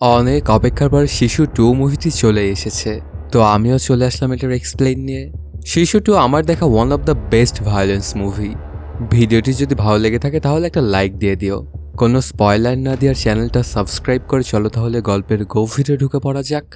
অনেক অপেক্ষার পর শিশু 2 মুভিটি চলে এসেছে। তো আমিও চলে আসলাম এটার এক্সপ্লেইন নিয়ে। শিশু 2 আমার দেখা one of the best violence movie. ভিডিওটি যদি ভালো লেগে থাকে তাহলে একটা লাইক দিয়ে দিও। কোনো স্পয়লার না দিয়ে চ্যানেলটা সাবস্ক্রাইব করে চলো তাহলে গল্পের গভীরে ঢুকে পড়া যাক।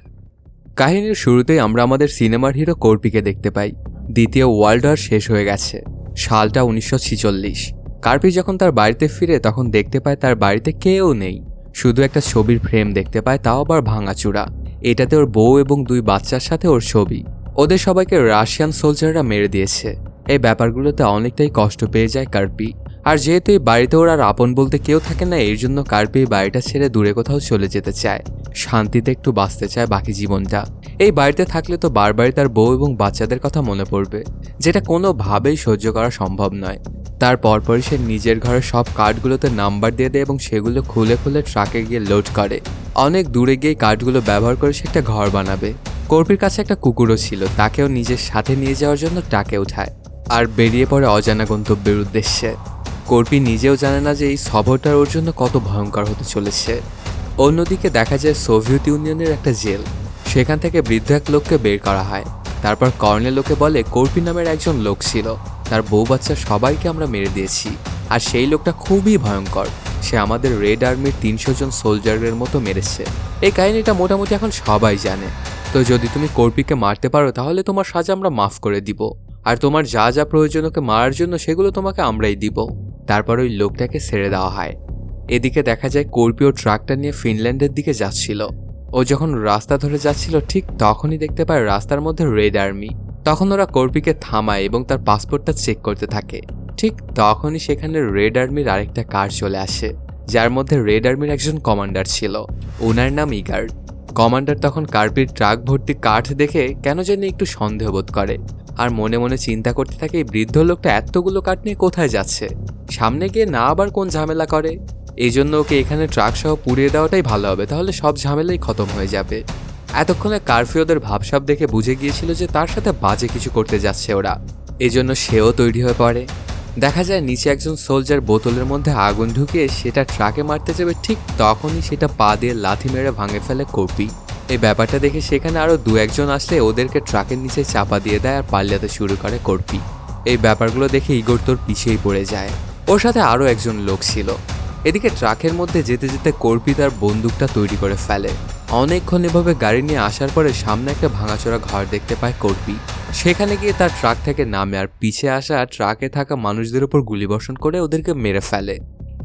কাহিনীর শুরুতেই আমরা আমাদের সিনেমার হিরো কর্পিকে দেখতে পাই। দ্বিতীয় ওয়ার্ল্ড ওয়ার শেষ হয়ে গেছে, সালটা 1946। কার্পি যখন তার বাড়িতে ফিরে তখন দেখতে পায় তার বাড়িতে কেউ নেই, শুধু একটা ছবির ফ্রেম দেখতে পায়, তাও আবার ভাঙাচুরা। এটাতে ওর বউ এবং 2 বাচ্চার সাথে ওর ছবি। ওদের সবাইকে রাশিয়ান সোলজাররা মেরে দিয়েছে। এই ব্যাপারগুলোতে অনেকটাই কষ্ট পেয়ে যায় কার্পি। আর যেহেতু এই বাড়িতে ওর আর আপন বলতে কেউ থাকে না, এর জন্য কার্পি এই বাড়িটা ছেড়ে দূরে কোথাও চলে যেতে চায়, শান্তিতে একটু বাঁচতে চায় বাকি জীবনটা। এই বাড়িতে থাকলে তো বারবারই তার বউ এবং বাচ্চাদের কথা মনে পড়বে, যেটা কোনোভাবেই সহ্য করা সম্ভব নয়। তার পরপরই সে নিজের ঘরের সব কার্ডগুলোতে নাম্বার দিয়ে দেয় এবং সেগুলো খুলে খুলে ট্রাকে গিয়ে লোড করে। অনেক দূরে গিয়ে কার্ডগুলো ব্যবহার করে সে একটা ঘর বানাবে। কর্পির কাছে একটা কুকুরও ছিল, তাকেও নিজের সাথে নিয়ে যাওয়ার জন্য ট্রাকে উঠায় আর বেরিয়ে পড়ে অজানা গন্তব্যের উদ্দেশ্যে। কর্পি নিজেও জানে না যে এই সফরটা ওর জন্য কত ভয়ঙ্কর হতে চলেছে। অন্যদিকে দেখা যায় সোভিয়েত ইউনিয়নের একটা জেল, সেখান থেকে বৃদ্ধ এক লোককে বের করা হয়। তারপর কর্নেল লোকে বলে কর্পি নামের একজন লোক ছিল, তার বউ বাচ্চা সবাইকে আমরা মেরে দিয়েছি, আর সেই লোকটা খুবই ভয়ঙ্কর। সে আমাদের রেড আর্মির 300 জন সোলজারের মতো মেরেছে। এই কাহিনীটা মোটামুটি এখন সবাই জানে। তো যদি তুমি কর্পিকে মারতে পারো তাহলে তোমার সাজা আমরা মাফ করে দিব, আর তোমার যা যা প্রয়োজন ওকে মারার জন্য সেগুলো তোমাকে আমরাই দিব। তারপর ওই লোকটাকে ছেড়ে দেওয়া হয়। এদিকে দেখা যায় কর্পি ও ট্রাকটা নিয়ে ফিনল্যান্ডের দিকে যাচ্ছিল। ও যখন রাস্তা ধরে যাচ্ছিল ঠিক তখনই দেখতে পায় রাস্তার মধ্যে রেড আর্মি। তখন ওরা কর্পিকে থামায় এবং তার পাসপোর্টটা চেক করতে থাকে। ঠিক তখনই সেখানে রেড আর্মির আরেকটা কার চলে আসে, যার মধ্যে রেড আর্মির একজন কমান্ডার ছিল, ওনার নাম ইগার। কমান্ডার তখন কার্পির ট্রাক ভর্তি কাঠ দেখে কেন জানি একটু সন্দেহবোধ করে, আর মনে মনে চিন্তা করতে থাকে এই বৃদ্ধ লোকটা এতগুলো কাঠ নিয়ে কোথায় যাচ্ছে, সামনে গিয়ে না আবার কোন ঝামেলা করে। এই জন্য ওকে এখানে ট্রাক সহ পুড়িয়ে দেওয়াটাই ভালো হবে, তাহলে সব ঝামেলাই খতম হয়ে যাবে। এতক্ষণে কার্পি ওদের ভাবসাব দেখে বুঝে গিয়েছিল যে তার সাথে বাজে কিছু করতে যাচ্ছে ওরা, এজন্য সেও তৈরি হয়ে পড়ে। দেখা যায় নিচে একজন সোলজার বোতলের মধ্যে আগুন ঢুকিয়ে সেটা ট্রাকে মারতে যাবে, ঠিক তখনই সেটা পা দিয়ে লাথি মেরে ভাঙে ফেলে কর্পি। এই ব্যাপারটা দেখে সেখানে আরও 2-1 আসলে ওদেরকে ট্রাকের নিচে চাপা দিয়ে দেয় আর পাল্লাতে শুরু করে কর্পি। এই ব্যাপারগুলো দেখে ইগোর তোর পিছিয়েই পড়ে যায়। ওর সাথে আরও একজন লোক ছিল। এদিকে ট্রাকের মধ্যে যেতে যেতে কর্পি তার বন্দুকটা তৈরি করে ফেলে। অনেকক্ষণ এভাবে গাড়ি নিয়ে আসার পরে সামনে একটা ভাঙাচোরা ঘর দেখতে পায় কর্পি। সেখানে গিয়ে তার ট্রাক থেকে নামে আর পিছে আসা ট্রাকে থাকা মানুষদের উপর গুলিবর্ষণ করে ওদেরকে মেরে ফেলে।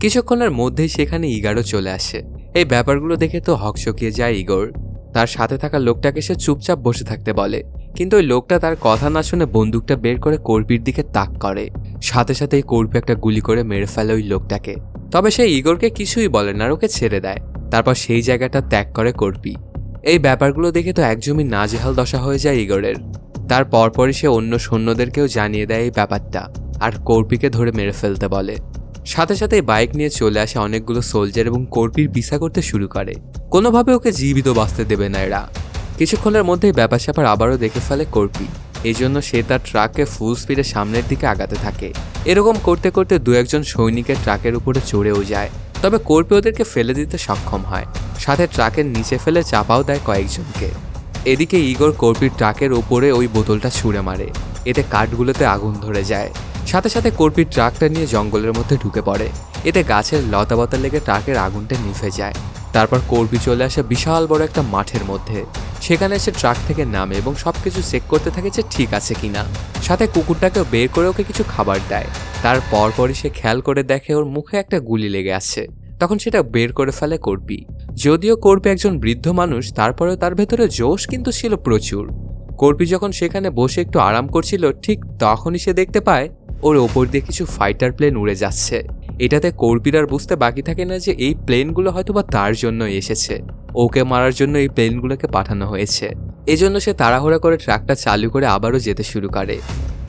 কিছুক্ষণের মধ্যেই সেখানে ইগারও চলে আসে। এই ব্যাপারগুলো দেখে তো হকচকিয়ে যায় ইগোর। তার সাথে থাকা লোকটাকে সে চুপচাপ বসে থাকতে বলে, কিন্তু ওই লোকটা তার কথা না শুনে বন্দুকটা বের করে কর্পির দিকে তাক করে। সাথে সাথেই কর্পি একটা গুলি করে মেরে ফেলে ওই লোকটাকে। তবে সে ইগোরকে কিছুই বলে না, ওকে ছেড়ে দেয়। তারপর সেই জায়গাটা ত্যাগ করে কর্পি। এই ব্যাপারগুলো দেখে তো একজনই নাজেহাল দশা হয়ে যায় ইগোরের। তার পরপরই সে অন্য সৈন্যদেরকেও জানিয়ে দেয় এই ব্যাপারটা, আর কর্পিকে ধরে মেরে ফেলতে বলে। সাথে সাথে বাইক নিয়ে চলে আসে অনেকগুলো সোলজার এবং কর্পির পিছা করতে শুরু করে। কোনোভাবে ওকে জীবিত বাঁচতে দেবে না এরা। কিছুক্ষণের মধ্যেই ব্যাপার স্যাপার আবারও দেখে ফেলে কর্পি। এই জন্য সে তার ট্রাককে ফুল স্পিডে সামনের দিকে আগাতে থাকে। এরকম করতে করতে 2-1 সৈনিকের ট্রাকের উপরে চড়েও যায়, তবে কর্পি ওদেরকে ফেলে দিতে সক্ষম হয়। সাথে ট্রাকের নিচে ফেলে চাপাও দেয় কয়েকজনকে। এদিকে ইগোর কর্পির ট্রাকের ওপরে ওই বোতলটা ছুঁড়ে মারে, এতে কাঠগুলোতে আগুন ধরে যায়। সাথে সাথে কর্পির ট্রাকটা নিয়ে জঙ্গলের মধ্যে ঢুকে পড়ে। এতে গাছের লতাপাতা লেগে ট্রাকের আগুনটা নিভে যায়। তারপর কর্পি চলে আসে বিশাল বড় একটা মাঠের মধ্যে। সেখানে এসে ট্রাক থেকে নামে এবং সবকিছু চেক করতে থাকে যে ঠিক আছে কিনা। সাথে কুকুরটাকেও বের করে ওকে কিছু খাবার দেয়। তার পরপরই সে খেয়াল করে দেখে ওর মুখে একটা গুলি লেগে আছে। তখন সেটা বের করে ফেলে কর্পি। যদিও কর্পি একজন বৃদ্ধ মানুষ, তারপরেও তার ভেতরে জোশ কিন্তু ছিল প্রচুর। কর্পি যখন সেখানে বসে একটু আরাম করছিল ঠিক তখনই সে দেখতে পায় ওর ওপর দিয়ে কিছু ফাইটার প্লেন উড়ে যাচ্ছে। এটাতে কর্পির আর বুঝতে বাকি থাকে না যে এই প্লেনগুলো হয়তোবা তার জন্য এসেছে, ওকে মারার জন্য এই প্লেনগুলোকে পাঠানো হয়েছে। এজন্য সে তাড়াহুড়া করে ট্রাকটা চালু করে আবারও যেতে শুরু করে।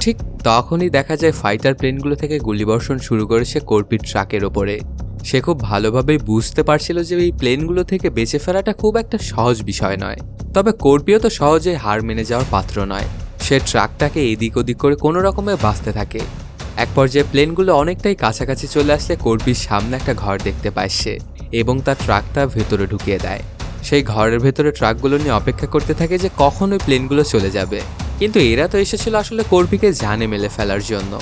ঠিক তখনই দেখা যায় ফাইটার প্লেনগুলো থেকে গুলিবর্ষণ শুরু করেছে কর্পির ট্রাকের ওপরে। সে খুব ভালোভাবেই বুঝতে পারছিল যে এই প্লেনগুলো থেকে বেঁচে ফেরাটা খুব একটা সহজ বিষয় নয়। তবে কর্পিও তো সহজে হার মেনে যাওয়ার পাত্র নয়। সে ট্রাকটাকে এদিক ওদিক করে কোনো রকমে বাঁচতে থাকে। এক পর্যায়ে প্লেনগুলো অনেকটাই কাছাকাছি চলে আসলে কর্পির সামনে একটা ঘর দেখতে পায় সে, এবং তার ট্রাকটা ভেতরে ঢুকিয়ে দেয়। সেই ঘরের ভেতরে ট্রাকগুলো নিয়ে অপেক্ষা করতে থাকে যে কখন ওই প্লেনগুলো চলে যাবে। কিন্তু এরা তো এসেছিল আসলে কর্পিকে জানে মেলে ফেলার জন্য।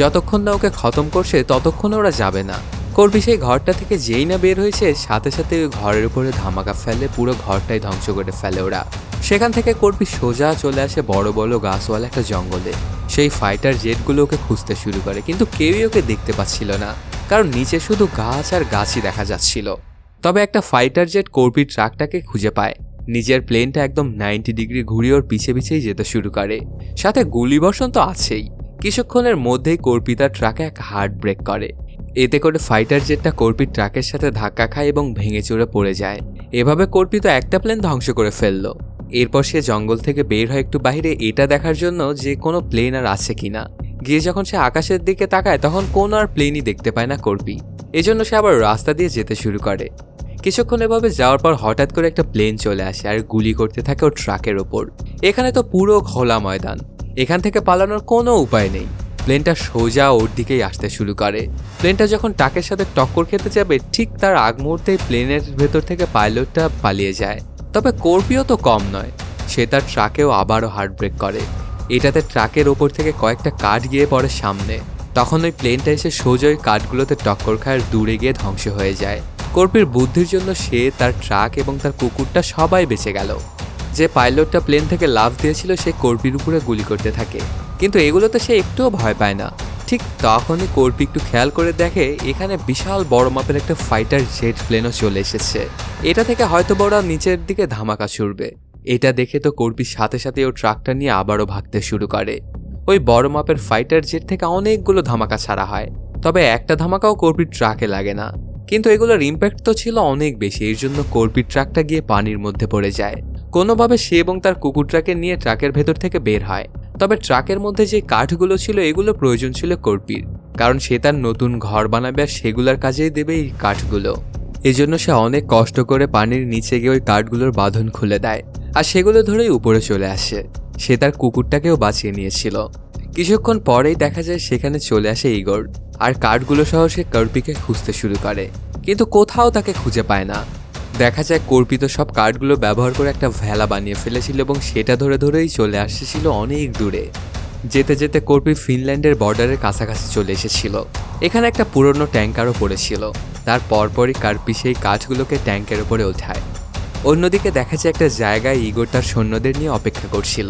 যতক্ষণ না ওকে খতম করছে ততক্ষণ ওরা যাবে না। কর্পি সেই ঘরটা থেকে যেই না বের হয়েছে সাথে সাথে ওই ঘরের উপরে ধামাকা ফেলে, পুরো ঘরটাই ধ্বংস করে ফেলে ওরা। সেখান থেকে কর্পি সোজা চলে আসে বড় বড় গাছওয়ালা একটা জঙ্গলে। সেই ফাইটার জেটগুলো ওকে খুঁজতে শুরু করে, কিন্তু কেউই ওকে দেখতে পাচ্ছিল না, কারণ নিচে শুধু গাছ আর গাছই দেখা যাচ্ছিল। তবে একটা ফাইটার জেট কর্পির ট্রাকটাকে খুঁজে পায়। নিজের প্লেনটা একদম 90 ডিগ্রি ঘুরিয়ে ওর পিছে পিছেই যেতে শুরু করে। সাথে গুলিবর্ষণ তো আছেই। কিছুক্ষণের মধ্যেই কর্পি তার ট্রাকে এক হার্ড ব্রেক করে। এতে করে ফাইটার জেটটা কর্পির ট্রাকের সাথে ধাক্কা খায় এবং ভেঙে চুরে পড়ে যায়। এভাবে কর্পি তো একটা প্লেন ধ্বংস করে ফেলল। এরপর সে জঙ্গল থেকে বের হয় একটু বাইরে এটা দেখার জন্য যে কোনো প্লেন আর আছে কিনা। গিয়ে যখন সে আকাশের দিকে তাকায় তখন কোনো আর প্লেনই দেখতে পায় না কর্পি। এজন্য সে আবার রাস্তা দিয়ে যেতে শুরু করে। কিছুক্ষণ এভাবে যাওয়ার পর হঠাৎ করে একটা প্লেন চলে আসে আর গুলি করতে থাকে ওর ট্রাকের ওপর। এখানে তো পুরো খোলা ময়দান, এখান থেকে পালানোর কোনো উপায় নেই। প্লেনটা সোজা ওর দিকেই আসতে শুরু করে। প্লেনটা যখন ট্রাকের সাথে টক্কর খেতে যাবে ঠিক তার আগ মুহূর্তেই প্লেনের ভেতর থেকে পাইলটটা পালিয়ে যায়। তবে কর্পিও তো কম নয়, সে তার ট্রাকেও আবারও হার্ড ব্রেক করে। এটাতে ট্রাকের ওপর থেকে কয়েকটা কাঠ গিয়ে পড়ে সামনে। তখন ওই প্লেনটা এসে সোজা ওই কাঠগুলোতে টক্কর খায় আর দূরে গিয়ে ধ্বংস হয়ে যায়। কর্পির বুদ্ধির জন্য সে, তার ট্রাক এবং তার কুকুরটা সবাই বেঁচে গেল। যে পাইলটটা প্লেন থেকে লাফ দিয়েছিল সে কর্পির উপরে গুলি করতে থাকে, কিন্তু এগুলোতে সে একটুও ভয় পায় না। ঠিক তখনই কর্পি একটু খেয়াল করে দেখে এখানে বিশাল বড় মাপের একটা ফাইটার জেট প্লেনও চলে এসেছে। এটা থেকে হয়তো বড় নিচের দিকে ধামাকা ছুড়বে। এটা দেখে তো কর্পির সাথে সাথে ও ট্রাকটা নিয়ে আবারও ভাগতে শুরু করে। ওই বড় মাপের ফাইটার জেট থেকে অনেকগুলো ধামাকা ছাড়া হয়, তবে একটা ধামাকাও কর্পির ট্রাকে লাগে না। কিন্তু এগুলোর ইম্প্যাক্ট তো ছিল অনেক বেশি, এর জন্য কর্পির ট্রাকটা গিয়ে পানির মধ্যে পড়ে যায়। কোনোভাবে সে এবং তার কুকুরটাকে নিয়ে ট্রাকের ভেতর থেকে বের হয়। তবে ট্রাকের মধ্যে যে কাঠগুলো ছিল এগুলো প্রয়োজন ছিল কর্পির, কারণ সে তার নতুন ঘর বানাবে আর সেগুলোর কাজেই দেবে এই কাঠগুলো। এজন্য সে অনেক কষ্ট করে পানির নিচে গিয়ে ওই কাঠগুলোর বাঁধন খুলে দেয় আর সেগুলো ধরেই উপরে চলে আসে। সে তার কুকুরটাকেও বাঁচিয়ে নিয়েছিল। কিছুক্ষণ পরেই দেখা যায় সেখানে চলে আসে ইগোর, আর কাঠগুলো সহ সে কর্পিকে খুঁজতে শুরু করে, কিন্তু কোথাও তাকে খুঁজে পায় না। দেখা যায় কর্পি তো সব কাঠগুলো ব্যবহার করে একটা ভেলা বানিয়ে ফেলেছিল এবং সেটা ধরে ধরেই চলে আসছিল অনেক দূরে। যেতে যেতে কর্পি ফিনল্যান্ডের বর্ডারের কাছাকাছি চলে এসেছিল। এখানে একটা পুরনো ট্যাঙ্কারও পড়েছিল। তার পরপরই কর্পি সেই কাঠগুলোকে ট্যাঙ্কের উপরে ওঠায়। অন্যদিকে দেখা যায় একটা জায়গায় ইগোর তার সৈন্যদের নিয়ে অপেক্ষা করছিল,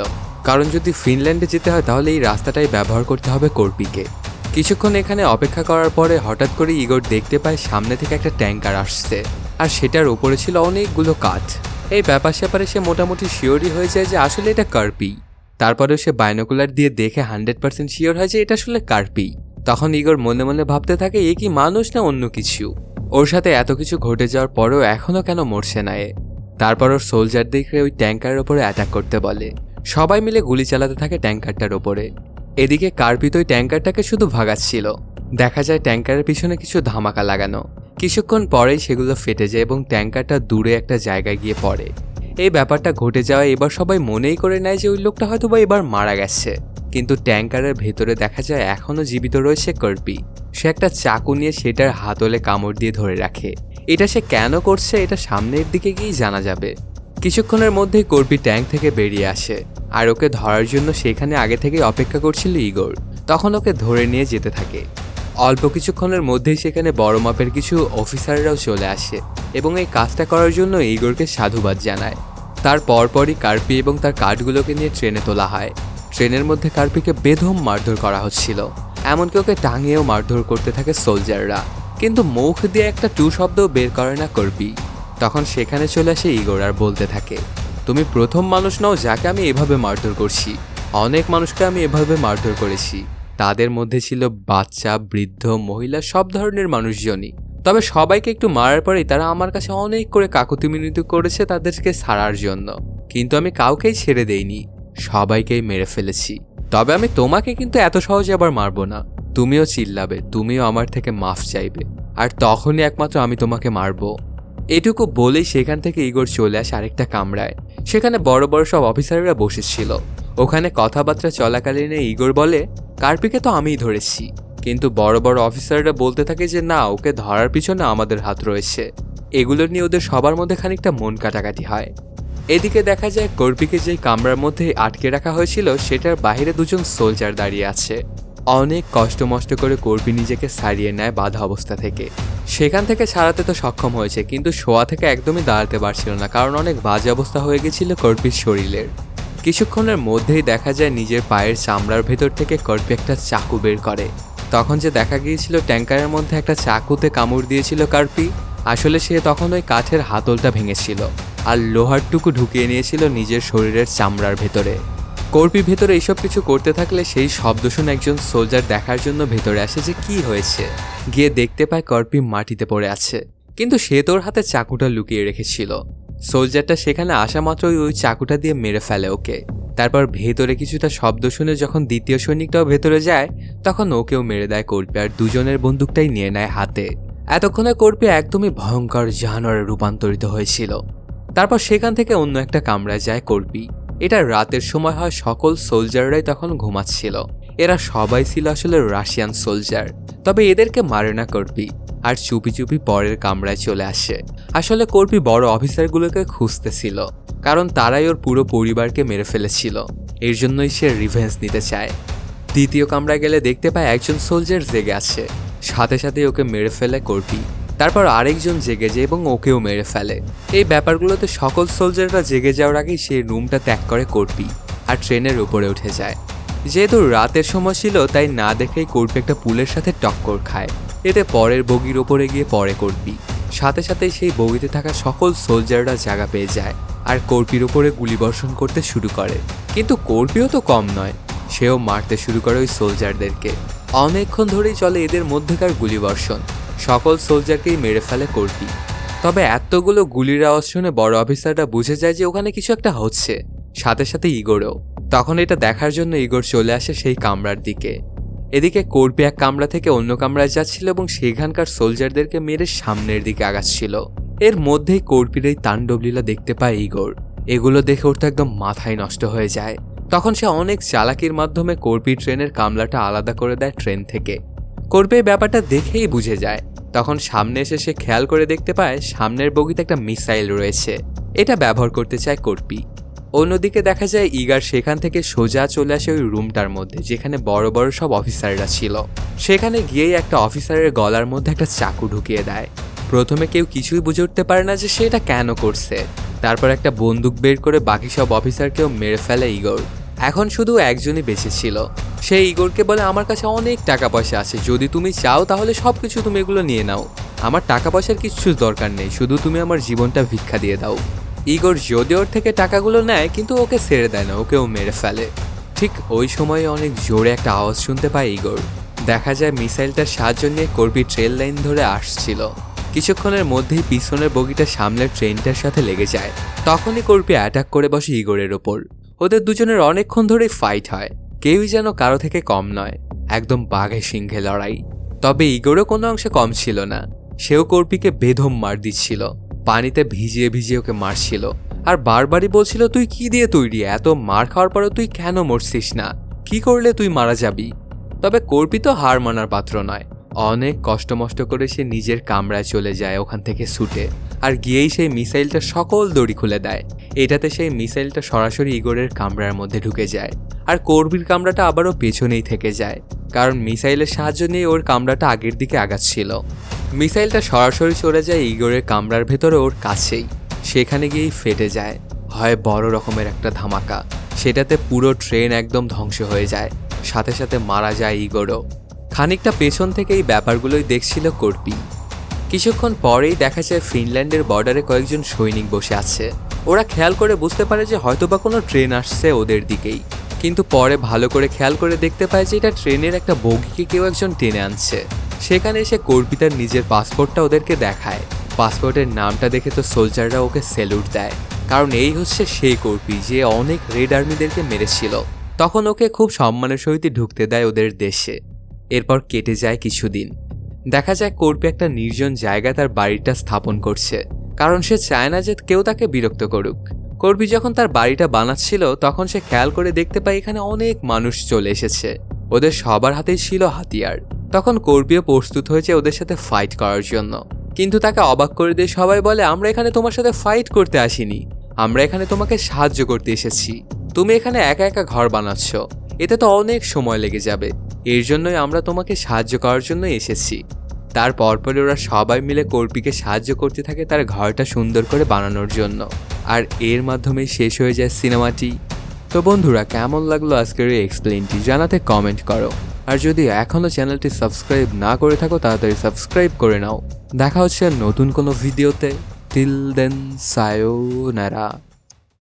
কারণ যদি ফিনল্যান্ডে যেতে হয় তাহলে এই রাস্তাটাই ব্যবহার করতে হবে কর্পিকে। কিছুক্ষণ এখানে অপেক্ষা করার পরে হঠাৎ করে ইগোর দেখতে পায় সামনে থেকে একটা ট্যাঙ্কার আসছে, আর সেটার ওপরে ছিল অনেকগুলো কাঠ। এই ব্যাপার স্যাপারে সে মোটামুটি শিওরই হয়ে যায় যে আসলে এটা কর্পি। তারপরেও সে বাইনোকুলার দিয়ে দেখে 100% শিওর হয় যে এটা আসলে কর্পি। তখন ইগোর মনে মনে ভাবতে থাকে এ কি মানুষ না অন্য কিছু। ওর সাথে এত কিছু ঘটে যাওয়ার পরেও এখনো কেন মরছে না এ। তারপর ওর সোলজার দেখে ওই ট্যাঙ্কারের ওপরে অ্যাটাক করতে বলে। সবাই মিলে গুলি চালাতে থাকে ট্যাঙ্কারটার ওপরে। এদিকে কর্পি তো ওই ট্যাঙ্কারটাকে শুধু ভাগাচ্ছিল। দেখা যায় ট্যাঙ্কারের পিছনে কিছু ধামাকা লাগানো। কিছুক্ষণ পরেই সেগুলো ফেটে যায় এবং ট্যাঙ্কারটা দূরে একটা জায়গায় গিয়ে পড়ে। এই ব্যাপারটা ঘটে যাওয়ায় এবার সবাই মনেই করে নেয় যে ওই লোকটা হয়তো বা এবার মারা গেছে, কিন্তু ট্যাঙ্কারের ভেতরে দেখা যায় এখনো জীবিত রয়েছে কর্পি। সে একটা চাকু নিয়ে সেটার হাতলে কামড় দিয়ে ধরে রাখে। এটা সে কেন করছে এটা সামনের দিকে গিয়েই জানা যাবে। কিছুক্ষণের মধ্যেই কর্পি ট্যাঙ্ক থেকে বেরিয়ে আসে, আর ওকে ধরার জন্য সেখানে আগে থেকেই অপেক্ষা করছিল ইগোর। তখন ওকে ধরে নিয়ে যেতে থাকে। অল্প কিছুক্ষণের মধ্যেই সেখানে বড় মাপের কিছু অফিসাররাও চলে আসে এবং এই কাজটা করার জন্য ইগোরকে সাধুবাদ জানায়। তার পরপরই কর্পি এবং তার কাঠগুলোকে নিয়ে ট্রেনে তোলা হয়। ট্রেনের মধ্যে কর্পিকে বেধম মারধর করা হচ্ছিল, এমনকি ওকে টাঙিয়েও মারধর করতে থাকে সোলজাররা, কিন্তু মুখ দিয়ে একটা টু শব্দও বের করে না কর্পি। তখন সেখানে চলে আসে ইগোর আর বলতে থাকে, তুমি প্রথম মানুষ নও যাকে আমি এভাবে মারধর করছি। অনেক মানুষকে আমি এভাবে মারধর করেছি, তাদের মধ্যে ছিল বাচ্চা, বৃদ্ধ, মহিলা, সব ধরনের মানুষজনই। তবে সবাইকে একটু মারার পরেই তারা আমার কাছে অনেক করে কাকুতি মিনতি করেছে তাদেরকে ছাড়ার জন্য, কিন্তু আমি কাউকেই ছেড়ে দেইনি, সবাইকেই মেরে ফেলেছি। তবে আমি তোমাকে কিন্তু এত সহজে আবার মারবো না। তুমিও চিল্লাবে, তুমিও আমার থেকে মাফ চাইবে, আর তখনই একমাত্র আমি তোমাকে মারবো। এটুকু বলেই সেখান থেকে ইগোর চলে আসে আরেকটা কামরায়। সেখানে বড় বড় সব অফিসাররা বসেছিল। ওখানে কথাবার্তা চলাকালীন ইগোর বলে, কর্পিকে তো আমিই ধরেছি, কিন্তু বড় বড় অফিসাররা বলতে থাকে যে না, ওকে ধরার পিছনে আমাদের হাত রয়েছে। এগুলো নিয়ে ওদের সবার মধ্যে খানিকটা মন কাটাকাটি হয়। এদিকে দেখা যায় কর্পিকে যেই কামরার মধ্যে আটকে রাখা হয়েছিল সেটার বাইরে দুজন সোলজার দাঁড়িয়ে আছে। অনেক কষ্ট করে কর্পি নিজেকে ছাড়িয়ে নেয় বাধা অবস্থা থেকে। সেখান থেকে ছাড়াতে তো সক্ষম হয়েছে, কিন্তু শোয়া থেকে একদমই দাঁড়াতে পারছিল না, কারণ অনেক বাজে অবস্থা হয়ে গেছিল কর্পির শরীরের। কিছুক্ষণের মধ্যেই দেখা যায় নিজের পায়ের চামড়ার ভেতর থেকে কর্পি একটা চাকু বের করে। তখন যে দেখা গিয়েছিল ট্যাঙ্কারের মধ্যে একটা চাকুতে কামড় দিয়েছিল কর্পি, আসলে সে তখন ওই কাঠের হাতলটা ভেঙেছিল আর লোহার টুকু ঢুকিয়ে নিয়েছিল নিজের শরীরের চামড়ার ভেতরে। কর্পি ভেতরে এইসব কিছু করতে থাকলে সেই শব্দ শুনে একজন সোলজার দেখার জন্য ভেতরে আসে যে কি হয়েছে। গিয়ে দেখতে পায় কর্পি মাটিতে পড়ে আছে, কিন্তু সে তোর হাতে চাকুটা লুকিয়ে রেখেছিল। সোলজারটা সেখানে আসা মাত্রই ওই চাকুটা দিয়ে মেরে ফেলে ওকে। তারপর ভেতরে কিছুটা শব্দ শুনে যখন দ্বিতীয় সৈনিকটাও ভেতরে যায় তখন ওকেও মেরে দেয় কর্পি, আর দুজনের বন্দুকটাই নিয়ে নেয় হাতে। এতক্ষণে কর্পি একদমই ভয়ঙ্কর জানোয়ারে রূপান্তরিত হয়েছিল। তারপর সেখান থেকে অন্য একটা কামরায় যায় কর্পি। এটা রাতের সময় হয়, সকল সোলজাররাই তখন ঘুমাচ্ছিল। এরা সবাই ছিল আসলে রাশিয়ান সোলজার, তবে এদেরকে মারে না কর্পি, আর চুপি চুপি পরের কামরায় চলে আসে। আসলে কর্পি বড় অফিসারগুলোকে খুঁজতেছিল, কারণ তারাই ওর পুরো পরিবারকে মেরে ফেলেছিল। এর জন্যই সে রিভেঞ্জ নিতে চায়। দ্বিতীয় কামরায় গেলে দেখতে পায় একজন সোলজার জেগে আছে, সাথে সাথে ওকে মেরে ফেলে কর্পি। তারপর আরেকজন জেগে যায় এবং ওকেও মেরে ফেলে। এই ব্যাপারগুলোতে সকল সোলজাররা জেগে যাওয়ার আগেই সেই রুমটা ত্যাগ করে কর্পি আর ট্রেনের উপরে উঠে যায়। যেহেতু রাতের সময় ছিল তাই না দেখেই কর্পি একটা পুলের সাথে টক্কর খায়। এতে পরের বগির ওপরে গিয়ে পড়ে কর্পি। সাথে সাথেই সেই বগিতে থাকা সকল সোলজাররা জায়গা পেয়ে যায় আর কর্পির উপরে গুলিবর্ষণ করতে শুরু করে। কিন্তু কর্পিও তো কম নয়, সেও মারতে শুরু করে ওই সোলজারদেরকে। অনেকক্ষণ ধরেই চলে এদের মধ্যেকার গুলিবর্ষণ। সকল সোলজারকেই মেরে ফেলে কর্পি। তবে এতগুলো গুলির আওয়াজ শুনে বড় অফিসারটা বুঝে যায় যে ওখানে কিছু একটা হচ্ছে, সাথে সাথে ইগোরও। তখন এটা দেখার জন্য ইগোর চলে আসে সেই কামরার দিকে। এদিকে কর্পি এক কামরা থেকে অন্য কামরায় যাচ্ছিল এবং সেখানকার সোলজারদেরকে মেরে সামনের দিকে আগাচ্ছিল। এর মধ্যেই কর্পির এই তাণ্ডবলীলা দেখতে পায় ইগোর। এগুলো দেখে ওর তো একদম মাথায় নষ্ট হয়ে যায়। তখন সে অনেক চালাকির মাধ্যমে কর্পি ট্রেনের কামলাটা আলাদা করে দেয় ট্রেন থেকে। কর্পি ব্যাপারটা দেখেই বুঝে যায়। তখন সামনে এসে সে খেয়াল করে দেখতে পায় সামনের বগিতে একটা মিসাইল রয়েছে। এটা ব্যবহার করতে চায় কর্পি। অন্যদিকে দেখা যায় ইগার সেখান থেকে সোজা চলে আসে ওই রুমটার মধ্যে যেখানে বড় বড় সব অফিসাররা ছিল। সেখানে গিয়েই একটা অফিসারের গলার মধ্যে একটা চাকু ঢুকিয়ে দেয়। প্রথমে কেউ কিছুই বুঝে উঠতে পারে না যে সে এটা কেন করছে। তারপর একটা বন্দুক বের করে বাকি সব অফিসারকেও মেরে ফেলে ইগোর। এখন শুধু একজনই বেঁচে ছিল। সে ইগোরকে বলে, আমার কাছে অনেক টাকা পয়সা আছে, যদি তুমি চাও তাহলে সবকিছু তুমি এগুলো নিয়ে নাও। আমার টাকা পয়সার কিচ্ছু দরকার নেই, শুধু তুমি আমার জীবনটা ভিক্ষা দিয়ে দাও। ইগোর যদি ওর থেকে টাকাগুলো নেয় কিন্তু ওকে ছেড়ে দেয় না, ওকেও মেরে ফেলে। ঠিক ওই সময়ে অনেক জোরে একটা আওয়াজ শুনতে পায় ইগোর। দেখা যায় মিসাইলটার সাহায্য নিয়ে কর্পি ট্রেন লাইন ধরে আসছিল। কিছুক্ষণের মধ্যেই পিছনের বগিটা সামনের ট্রেনটার সাথে লেগে যায়। তখনই কর্পি অ্যাটাক করে বসে ইগোরের ওপর। ওদের দুজনের অনেকক্ষণ ধরেই ফাইট হয়, কেউই যেন কারো থেকে কম নয়, একদম বাঘে সিংহে লড়াই। তবে ইগোরও কোনো অংশে কম ছিল না, সেও কর্পিকে বেধম মার দিচ্ছিল, পানিতে ভিজিয়ে ভিজিয়ে ওকে মারছিল আর বারবারই বলছিল, তুই কি দিয়ে তৈরি, এত মার খাওয়ার পরেও তুই কেন মরছিস না, কি করলে তুই মারা যাবি। তবে কর্পি তো হার মানার পাত্র নয়। অনেক কষ্ট করে সে নিজের কামরায় চলে যায় ওখান থেকে ছুটে, আর গিয়েই সেই মিসাইলটা সকল দড়ি খুলে দেয়। এটাতে সেই মিসাইলটা সরাসরি ইগোরের কামরার মধ্যে ঢুকে যায়, আর কর্পির কামরাটা আবারও পেছনেই থেকে যায়, কারণ মিসাইলের সাহায্য নিয়ে ওর কামরাটা আগের দিকে আগাচ্ছিল। মিসাইলটা সরাসরি চলে যায় ইগোরের কামরার ভেতরে ওর কাছেই। সেখানে গিয়েই ফেটে যায়, হয় বড় রকমের একটা ধামাকা। সেটাতে পুরো ট্রেন একদম ধ্বংস হয়ে যায়, সাথে সাথে মারা যায় ইগোরও। খানিকটা পেছন থেকে এই ব্যাপারগুলোই দেখছিল কর্পি। কিছুক্ষণ পরেই দেখা যায় ফিনল্যান্ডের বর্ডারে কয়েকজন সৈনিক বসে আছে। ওরা খেয়াল করে বুঝতে পারে যে হয়তোবা কোনো ট্রেন আসছে ওদের দিকেই, কিন্তু পরে ভালো করে খেয়াল করে দেখতে পায় যে এটা ট্রেনের একটা বগিকে কেউ একজন টেনে আনছে। সেখানে এসে কর্পি তার নিজের পাসপোর্টটা ওদেরকে দেখায়। পাসপোর্টের নামটা দেখে তো সোলজাররা ওকে স্যালুট দেয়, কারণ এই হচ্ছে সেই কর্পি যে অনেক রেড আর্মিদেরকে মেরেছিল। তখন ওকে খুব সম্মানের সহিত ঢুকতে দেয় ওদের দেশে। এরপর কেটে যায় কিছুদিন। দেখা যায় কর্পি একটা নির্জন জায়গায় তার বাড়িটা স্থাপন করছে, কারণ সে চায় না যে কেউ তাকে বিরক্ত করুক। কর্পি যখন তার বাড়িটা বানাচ্ছিল তখন সে খেয়াল করে দেখতে পায় এখানে অনেক মানুষ চলে এসেছে। ওদের সবার হাতেই ছিল হাতিয়ার। তখন কর্পিও প্রস্তুত হয়েছে ওদের সাথে ফাইট করার জন্য। কিন্তু তাকে অবাক করে দিয়ে সবাই বলে, আমরা এখানে তোমার সাথে ফাইট করতে আসিনি, আমরা এখানে তোমাকে সাহায্য করতে এসেছি। তুমি এখানে একা একা ঘর বানাচ্ছ, এতে তো অনেক সময় লেগে যাবে, এর জন্যই আমরা তোমাকে সাহায্য করার জন্য এসেছি। তারপরে ওরা সবাই মিলে কর্পিকে সাহায্য করতে থাকে তার ঘরটা সুন্দর করে বানানোর জন্য। আর এর মাধ্যমেই শেষ হয়ে যায় সিনেমাটি। তো বন্ধুরা, কেমন লাগলো আজকের এই এক্সপ্লেইনটি জানাতে কমেন্ট করো। আর যদি এখনও চ্যানেলটি সাবস্ক্রাইব না করে থাকো তাড়াতাড়ি সাবস্ক্রাইব করে নাও। দেখা হচ্ছে নতুন কোনো ভিডিওতে। Till then, সায়োনারা।